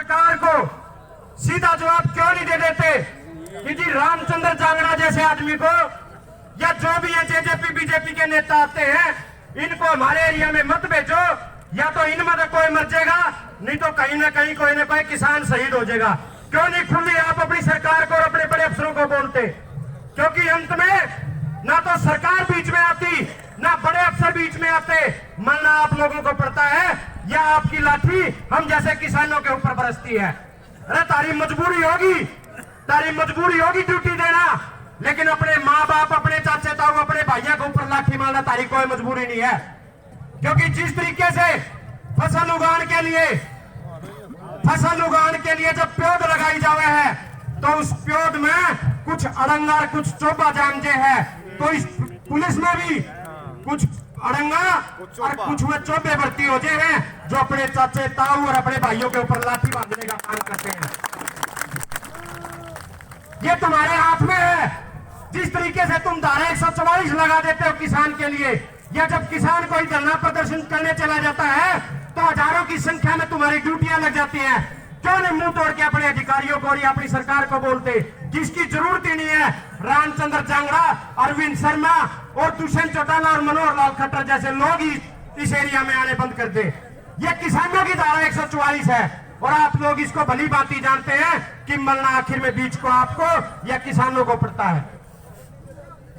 सरकार को सीधा जवाब क्यों नहीं दे देते कि जी रामचंद्र जांगड़ा जैसे आदमी को या जो भी ये जेजेपी बीजेपी के नेता आते हैं इनको हमारे एरिया में मत भेजो, या तो इनमें तो कोई मर जाएगा, नहीं तो कहीं ना कहीं कोई ना कोई किसान शहीद हो जाएगा। क्यों नहीं खुली आप अपनी सरकार को और अपने बड़े अफसरों को बोलते? क्योंकि अंत में ना तो सरकार बीच में आती, ना बड़े अफसर बीच में आते, मरना आप लोगों को पड़ता है या आपकी लाठी हम जैसे किसानों के ऊपर बरसती है। अरे तारी मजबूरी होगी ड्यूटी देना, लेकिन अपने माँ बाप, अपने चाचे ताऊ, अपने भाइयों के ऊपर लाठी मारना तारी कोई मजबूरी नहीं है। क्योंकि जिस तरीके से फसल उगाने के लिए जब प्योद लगाई जावे है तो उस प्योद में कुछ अड़ंगा और कुछ चोबा जानजे है, तो इस पुलिस में भी कुछ अड़ंगा और कुछ में चोबे भर्ती हो जाए हैं जो अपने चाचे ताऊ और अपने भाइयों के ऊपर लाठी बांधने का काम करते हैं। ये तुम्हारे हाथ में है। जिस तरीके से तुम धारा 144 लगा देते हो किसान के लिए, या जब किसान कोई धरना प्रदर्शन करने चला जाता है तो हजारों की संख्या में तुम्हारी ड्यूटियां लग जाती हैं। क्यों नहीं मुंह तोड़ के अपने अधिकारियों को या अपनी सरकार को बोलते? जिसकी जरूरत ही नहीं है। रामचंद्र जांगड़ा, अरविंद शर्मा और दुष्यंत चौटाला और मनोहर लाल खट्टर जैसे लोग ही इस एरिया में आने बंद कर दे। ये किसानों की धारा 144 है और आप लोग इसको भली भांति जानते हैं कि मरना आखिर में बीच को आपको या किसानों को पड़ता है।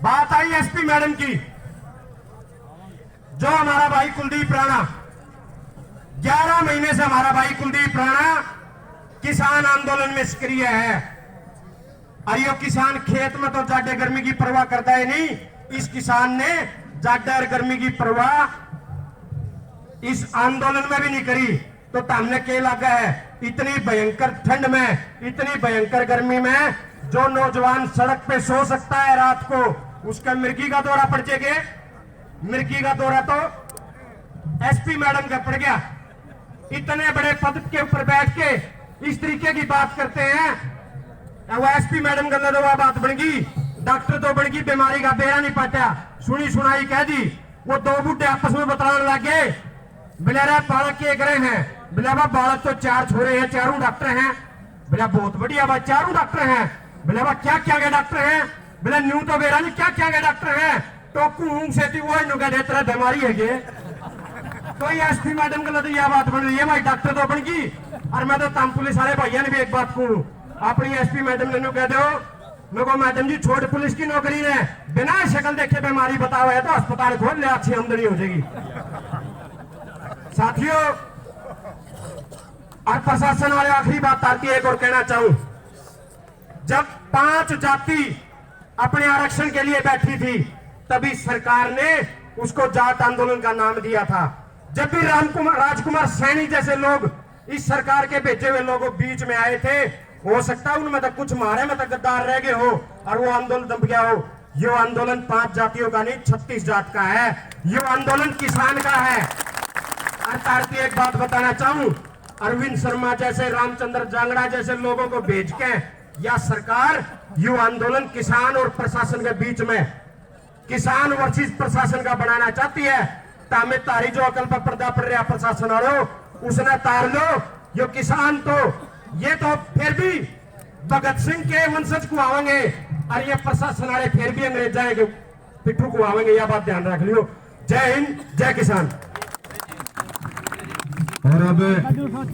बात आई एसपी मैडम की, जो हमारा भाई कुलदीप राणा, 11 महीने से हमारा भाई कुलदीप राणा किसान आंदोलन में सक्रिय है। अरे किसान खेत में तो जाडे गर्मी की परवाह करता है नहीं, इस किसान ने जाडे और गर्मी की परवाह इस आंदोलन में भी नहीं करी। तो हमने क्या लगा है, इतनी भयंकर ठंड में, इतनी भयंकर गर्मी में जो नौजवान सड़क पे सो सकता है रात को, उसका मिर्गी का दौरा पड़ जाएगा। मिर्गी का दौरा तो एसपी मैडम का पड़ गया। इतने बड़े पद के ऊपर बैठ के इस तरीके की बात करते हैं। वो एसपी मैडम का तो बात बन गई, डॉक्टर तो बन गई, बीमारी का बेरा नहीं पाता, सुनी सुनाई कह दी। वो दो बूढ़े आपस में बतलाने लगे, बिलेरा बालक के करे हैं, बिलेबा बालक तो 4 छोरे हैं, चारों डॉक्टर हैं। बिला बहुत बढ़िया बात, चारों डॉक्टर हैं। बिलेबा क्या क्या के डॉक्टर हैं? बिला न्यू तो बेरा नहीं, क्या क्या के डॉक्टर हैं? तो कुंग से वो नुका दे तेरा बीमारी है ये। तो ये एसपी मैडम का तो यह बात बन रही है, भाई डॉक्टर तो बन गई। और मैं तो तम पुलिस वाले भैया ने भी एक बात कहूं, अपनी एसपी मैडम ने कह दो मेरे को, मैडम जी छोड़ पुलिस की नौकरी ने, बिना शक्ल देखे बीमारी बताओ है तो अस्पताल खोल ले, अच्छी आमदनी हो जाएगी। साथियों और प्रशासन वाले, आखिरी बात आती है एक और कहना चाहूं, जब 5 जाति अपने आरक्षण के लिए बैठी थी तभी सरकार ने उसको जाट आंदोलन का नाम दिया था। जब भी राजकुमार सैनी जैसे लोग इस सरकार के भेजे हुए लोगों बीच में आए थे, हो सकता है उनमें तो कुछ मारे में तो गद्दार रह गए हो और वो आंदोलन दब गया हो। ये आंदोलन 5 जातियों का नहीं, 36 जात का है। ये आंदोलन किसान का है। और एक बात बताना चाहूं, अरविंद शर्मा जैसे, रामचंद्र जांगड़ा जैसे लोगों को भेज के या सरकार यू आंदोलन किसान और प्रशासन के बीच में, किसान वर्सेस प्रशासन का बनाना चाहती है। तामे तारी जो अकल पर पर्दा पड़ रहा प्रशासन वालों, उसने तार लो। यो किसान तो ये तो फिर भी भगत सिंह के वंशज को आवेंगे और ये प्रशासन वाले फिर भी अंग्रेज जाएंगे पिट्ठू को आवेंगे, यह बात ध्यान रख लियो। जय हिंद, जय किसान। और अब